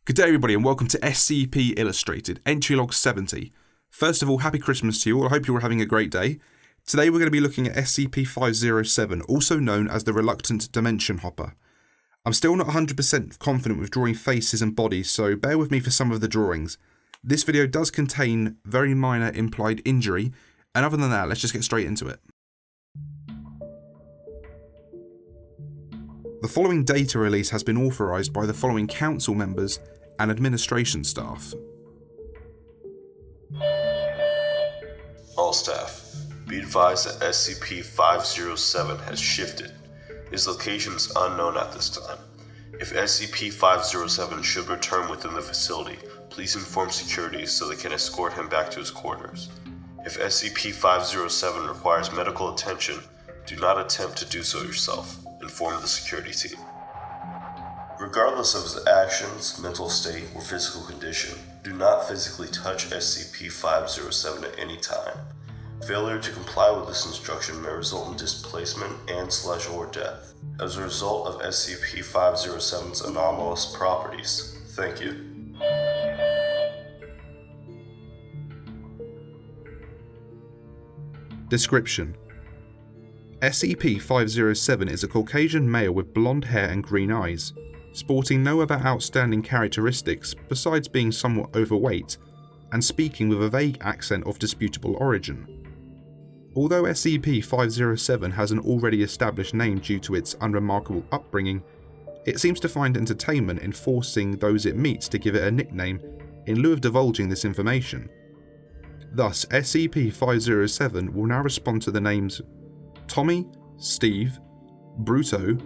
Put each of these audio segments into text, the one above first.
Good day everybody and welcome to SCP Illustrated, entry log 70. First of all, happy Christmas to you all, I hope you're having a great day. Today we're going to be looking at SCP-507, also known as the Reluctant Dimension Hopper. I'm still not 100% confident with drawing faces and bodies, so bear with me for some of the drawings. This video does contain very minor implied injury, and other than that, let's just get straight into it. The following data release has been authorised by the following council members and administration staff. All staff, be advised that SCP-507 has shifted. Its location is unknown at this time. If SCP-507 should return within the facility, please inform security so they can escort him back to his quarters. If SCP-507 requires medical attention, do not attempt to do so yourself. Inform the security team. Regardless of his actions, mental state, or physical condition, do not physically touch SCP-507 at any time. Failure to comply with this instruction may result in displacement and/or death. As a result of SCP-507's anomalous properties. Thank you. Description: SCP-507 is a Caucasian male with blonde hair and green eyes, sporting no other outstanding characteristics besides being somewhat overweight and speaking with a vague accent of disputable origin. Although SCP-507 has an already established name due to its unremarkable upbringing, it seems to find entertainment in forcing those it meets to give it a nickname in lieu of divulging this information. Thus, SCP-507 will now respond to the names Tommy, Steve, Bruto,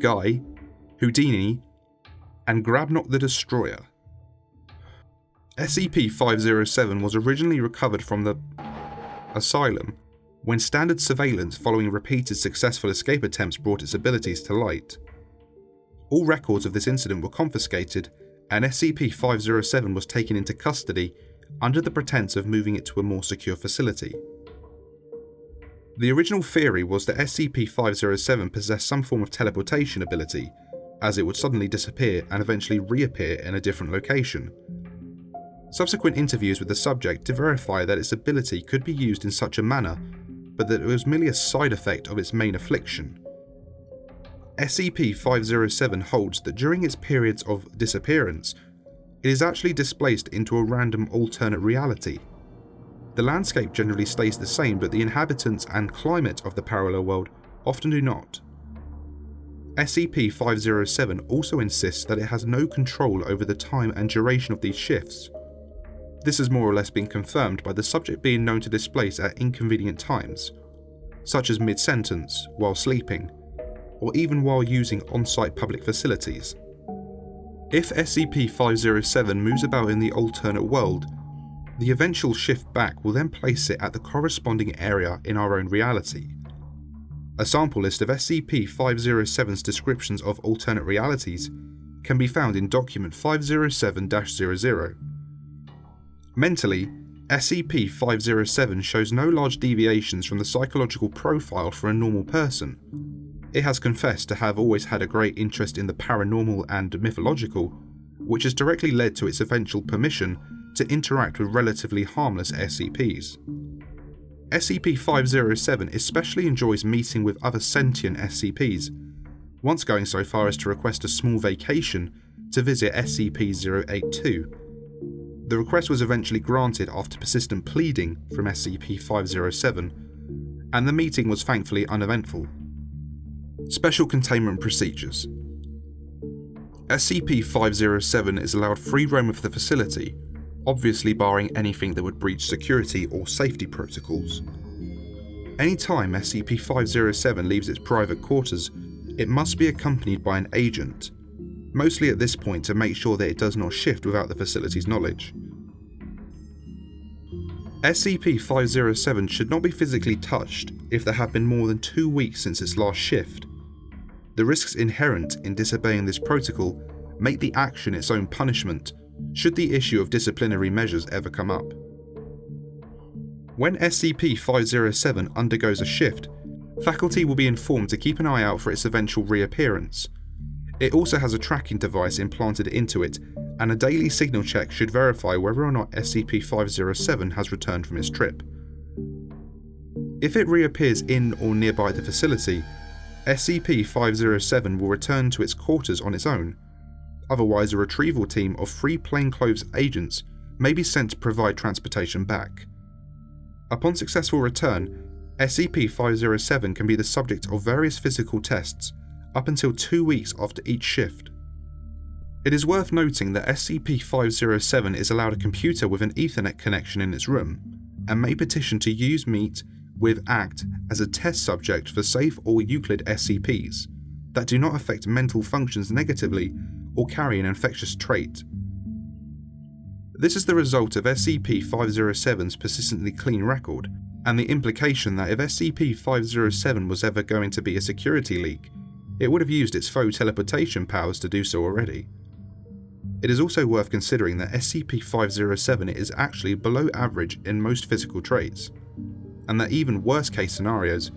Guy, Houdini, and Grabnock the Destroyer. SCP-507 was originally recovered from the asylum when standard surveillance following repeated successful escape attempts brought its abilities to light. All records of this incident were confiscated, and SCP-507 was taken into custody under the pretense of moving it to a more secure facility. The original theory was that SCP-507 possessed some form of teleportation ability, as it would suddenly disappear and eventually reappear in a different location. Subsequent interviews with the subject to verify that its ability could be used in such a manner, but that it was merely a side effect of its main affliction. SCP-507 holds that during its periods of disappearance, it is actually displaced into a random alternate reality. The landscape generally stays the same, but the inhabitants and climate of the parallel world often do not. SCP-507 also insists that it has no control over the time and duration of these shifts. This has more or less been confirmed by the subject being known to displace at inconvenient times, such as mid-sentence, while sleeping, or even while using on-site public facilities. If SCP-507 moves about in the alternate world, the eventual shift back will then place it at the corresponding area in our own reality. A sample list of SCP-507's descriptions of alternate realities can be found in Document 507-00. Mentally, SCP-507 shows no large deviations from the psychological profile for a normal person. It has confessed to have always had a great interest in the paranormal and mythological, which has directly led to its eventual permission to interact with relatively harmless SCPs. SCP-507 especially enjoys meeting with other sentient SCPs, once going so far as to request a small vacation to visit SCP-082. The request was eventually granted after persistent pleading from SCP-507, and the meeting was thankfully uneventful. Special Containment Procedures: SCP-507 is allowed free roam of the facility, obviously barring anything that would breach security or safety protocols. Anytime SCP-507 leaves its private quarters, it must be accompanied by an agent, mostly at this point to make sure that it does not shift without the facility's knowledge. SCP-507 should not be physically touched if there have been more than 2 weeks since its last shift. The risks inherent in disobeying this protocol make the action its own punishment, should the issue of disciplinary measures ever come up. When SCP-507 undergoes a shift, faculty will be informed to keep an eye out for its eventual reappearance. It also has a tracking device implanted into it and a daily signal check should verify whether or not SCP-507 has returned from its trip. If it reappears in or nearby the facility, SCP-507 will return to its quarters on its own. Otherwise, a retrieval team of 3 plainclothes agents may be sent to provide transportation back. Upon successful return, SCP-507 can be the subject of various physical tests up until 2 weeks after each shift. It is worth noting that SCP-507 is allowed a computer with an Ethernet connection in its room, and may petition to use Meet with ACT as a test subject for safe or Euclid SCPs that do not affect mental functions negatively or carry an infectious trait. This is the result of SCP-507's persistently clean record, and the implication that if SCP-507 was ever going to be a security leak, it would have used its faux teleportation powers to do so already. It is also worth considering that SCP-507 is actually below average in most physical traits, and that even worst case scenarios,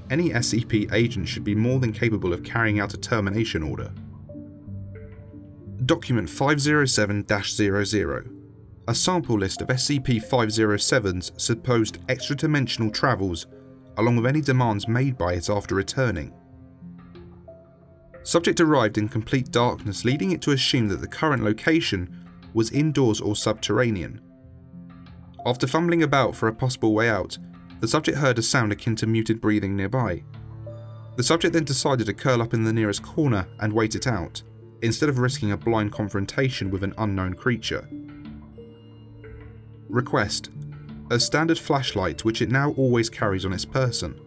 any SCP agent should be more than capable of carrying out a termination order. Document 507-00, a sample list of SCP-507's supposed extra-dimensional travels, along with any demands made by it after returning. Subject arrived in complete darkness, leading it to assume that the current location was indoors or subterranean. After fumbling about for a possible way out, the subject heard a sound akin to muted breathing nearby. The subject then decided to curl up in the nearest corner and wait it out, instead of risking a blind confrontation with an unknown creature. Request: a standard flashlight which it now always carries on its person.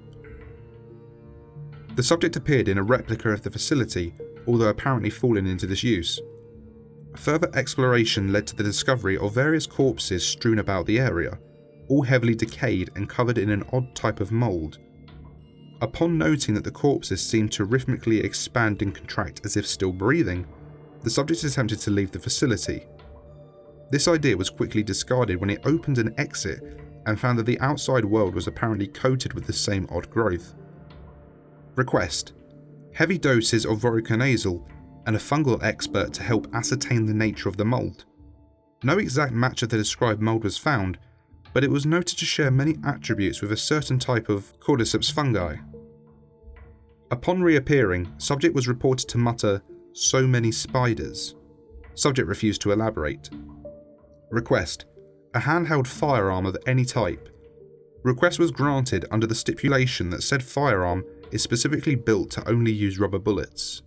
The subject appeared in a replica of the facility, although apparently fallen into disuse. Further exploration led to the discovery of various corpses strewn about the area, all heavily decayed and covered in an odd type of mould. Upon noting that the corpses seemed to rhythmically expand and contract as if still breathing, the subject attempted to leave the facility. This idea was quickly discarded when it opened an exit and found that the outside world was apparently coated with the same odd growth. Request: heavy doses of voriconazole and a fungal expert to help ascertain the nature of the mould. No exact match of the described mould was found, but it was noted to share many attributes with a certain type of cordyceps fungi. Upon reappearing, subject was reported to mutter, "So many spiders." Subject refused to elaborate. Request: a handheld firearm of any type. Request was granted under the stipulation that said firearm is specifically built to only use rubber bullets.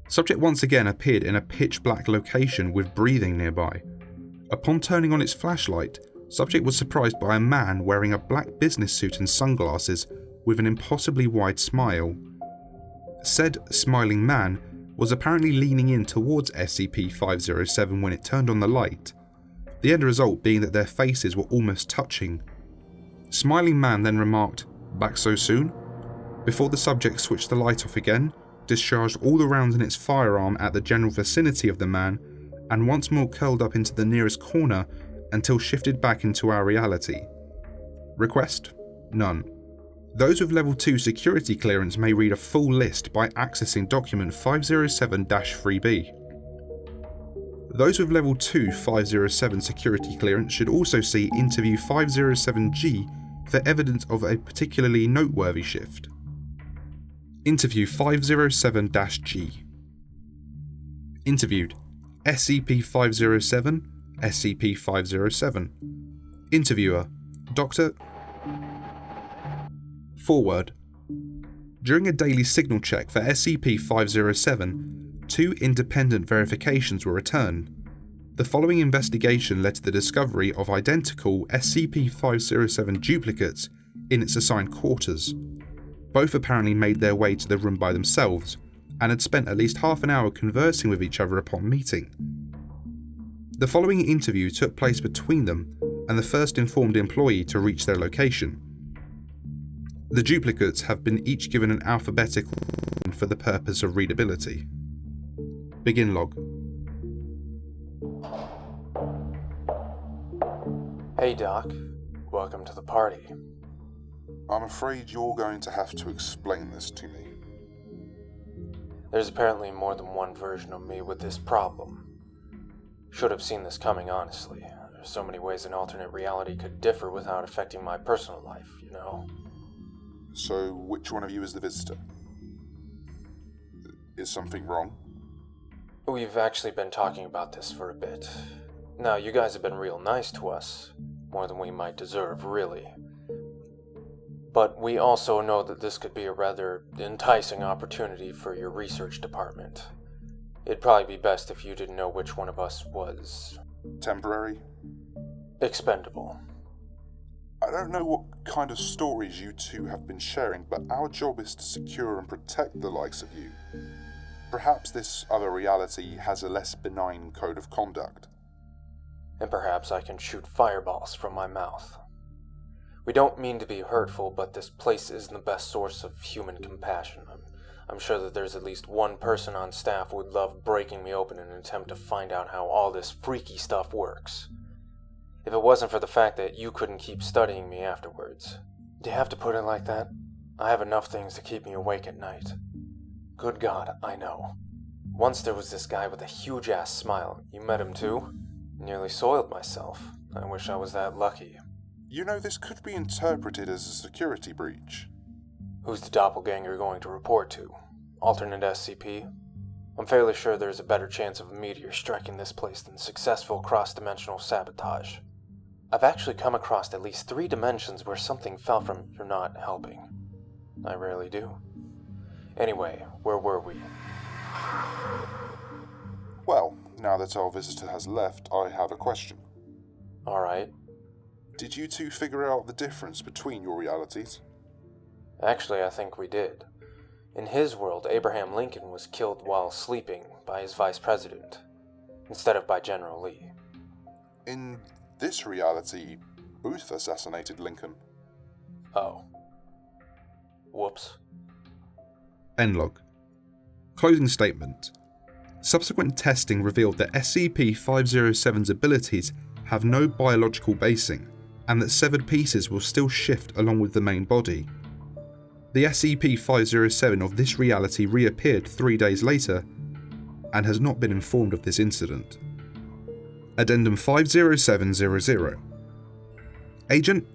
Subject once again appeared in a pitch black location with breathing nearby. Upon turning on its flashlight, subject was surprised by a man wearing a black business suit and sunglasses with an impossibly wide smile. Said smiling man was apparently leaning in towards SCP-507 when it turned on the light, the end result being that their faces were almost touching. Smiling man then remarked, "Back so soon?" before the subject switched the light off again, discharged all the rounds in its firearm at the general vicinity of the man, and once more curled up into the nearest corner until shifted back into our reality. Request: none. Those with level 2 security clearance may read a full list by accessing document 507-3B. Those with level 2 507 security clearance should also see interview 507G for evidence of a particularly noteworthy shift. Interview 507-G. Interviewed: SCP-507, SCP-507. Interviewer: Dr. Forward. During a daily signal check for SCP-507, 2 independent verifications were returned. The following investigation led to the discovery of identical SCP-507 duplicates in its assigned quarters. Both apparently made their way to the room by themselves, and had spent at least half an hour conversing with each other upon meeting. The following interview took place between them and the first informed employee to reach their location. The duplicates have been each given an alphabetical for the purpose of readability. Begin log. Hey Doc, welcome to the party. I'm afraid you're going to have to explain this to me. There's apparently more than one version of me with this problem. Should have seen this coming, honestly. There's so many ways an alternate reality could differ without affecting my personal life, you know? So, which one of you is the visitor? Is something wrong? We've actually been talking about this for a bit. Now, you guys have been real nice to us. More than we might deserve, really. But we also know that this could be a rather enticing opportunity for your research department. It'd probably be best if you didn't know which one of us was... Temporary? expendable. I don't know what kind of stories you two have been sharing, but our job is to secure and protect the likes of you. Perhaps this other reality has a less benign code of conduct. And perhaps I can shoot fireballs from my mouth. We don't mean to be hurtful, but this place isn't the best source of human compassion. I'm sure that there's at least one person on staff who would love breaking me open in an attempt to find out how all this freaky stuff works. If it wasn't for the fact that you couldn't keep studying me afterwards. Do you have to put it like that? I have enough things to keep me awake at night. Good God, I know. Once there was this guy with a huge-ass smile. You met him too? Nearly soiled myself. I wish I was that lucky. You know, this could be interpreted as a security breach. Who's the doppelganger going to report to? Alternate SCP? I'm fairly sure there's a better chance of a meteor striking this place than successful cross-dimensional sabotage. I've actually come across at least 3 dimensions where something fell from you're not helping. I rarely do. Anyway, where were we? Well, now that our visitor has left, I have a question. Alright. Did you two figure out the difference between your realities? Actually, I think we did. In his world, Abraham Lincoln was killed while sleeping by his vice president, instead of by General Lee. In this reality, Booth assassinated Lincoln. Oh. Whoops. Endlog. Closing statement. Subsequent testing revealed that SCP-507's abilities have no biological basing, and that severed pieces will still shift along with the main body. The SCP-507 of this reality reappeared 3 days later, and has not been informed of this incident. Addendum 50700. Agent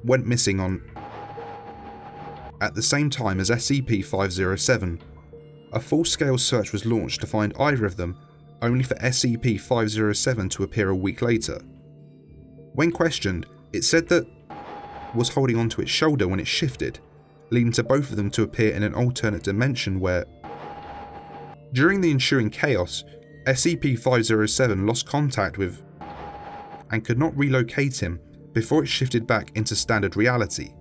went missing on at the same time as SCP-507. A full-scale search was launched to find either of them, only for SCP-507 to appear a week later. When questioned, it said that was holding onto its shoulder when it shifted, leading to both of them to appear in an alternate dimension where... During the ensuing chaos, SCP-507 lost contact with and could not relocate him before it shifted back into standard reality.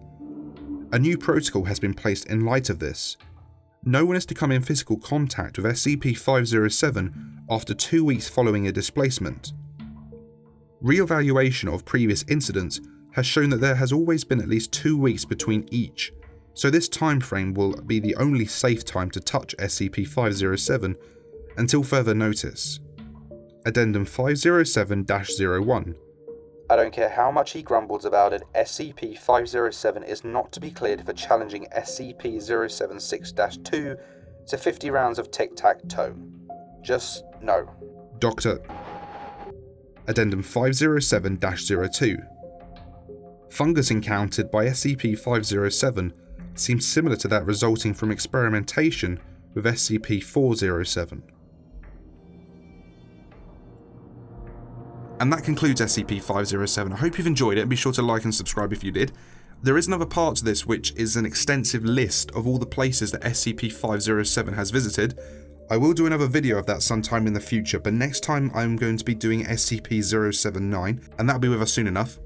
A new protocol has been placed in light of this. No one is to come in physical contact with SCP-507 after 2 weeks following a displacement. Re-evaluation of previous incidents has shown that there has always been at least 2 weeks between each, so this time frame will be the only safe time to touch SCP-507 until further notice. Addendum 507-01. I don't care how much he grumbles about it, SCP-507 is not to be cleared for challenging SCP-076-2 to 50 rounds of tic-tac-toe. Just no. Dr. Addendum 507-02. Fungus encountered by SCP-507 seems similar to that resulting from experimentation with SCP-407. And that concludes SCP-507. I hope you've enjoyed it, and be sure to like and subscribe if you did. There is another part to this, which is an extensive list of all the places that SCP-507 has visited. I will do another video of that sometime in the future, but next time I'm going to be doing SCP-079, and that'll be with us soon enough.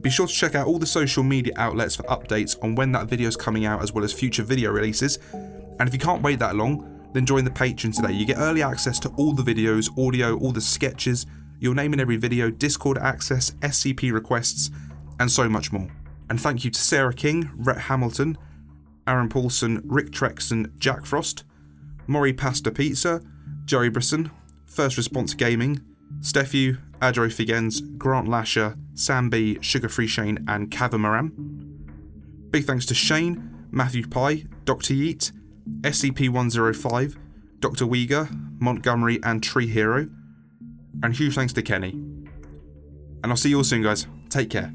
Be sure to check out all the social media outlets for updates on when that video is coming out, as well as future video releases. And if you can't wait that long, then join the Patreon today. You get early access to all the videos, audio, all the sketches, your name in every video, Discord access, SCP requests, and so much more. And thank you to Sarah King, Rhett Hamilton, Aaron Paulson, Rick Trexon, Jack Frost, Maury Pasta Pizza, Joey Brisson, First Response Gaming, Steffu, Adro Figenz, Grant Lasher, Sam B, Sugar Free Shane, and Kavamaram. Big thanks to Shane, Matthew Pye, Dr. Yeet, SCP-105, Dr. Uyghur, Montgomery, and Tree Hero. And huge thanks to Kenny. And I'll see you all soon, guys. Take care.